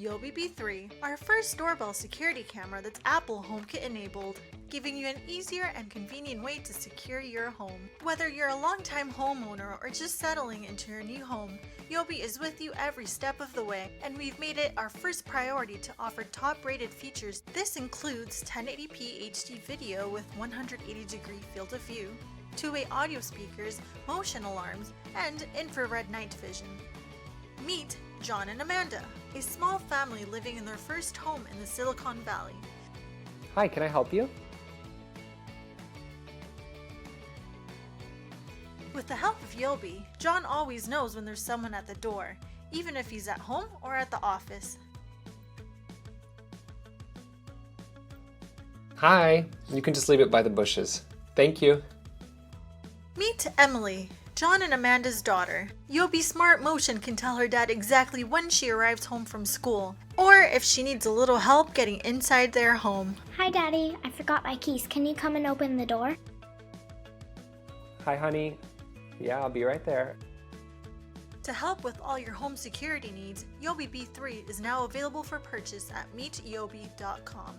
Yobi B3, our first doorbell security camera that's Apple HomeKit enabled, giving you an easier and convenient way to secure your home. Whether you're a longtime homeowner or just settling into your new home, Yobi is with you every step of the way, and we've made it our first priority to offer top-rated features. This includes 1080p HD video with 180-degree field of view, two-way audio speakers, motion alarms, and infrared night vision. Meet John and Amanda, a small family living in their first home in the Silicon Valley. Hi, can I help you? With the help of Yobi, John always knows when there's someone at the door, even if he's at home or at the office. Hi, you can just leave it by the bushes. Thank you. Meet Emily, John and Amanda's daughter. Yobi's Smart Motion can tell her dad exactly when she arrives home from school, or if she needs a little help getting inside their home. Hi, Daddy. I forgot my keys. Can you come and open the door? Hi, honey. Yeah, I'll be right there. To help with all your home security needs, Yobi B3 is now available for purchase at meetyobi.com.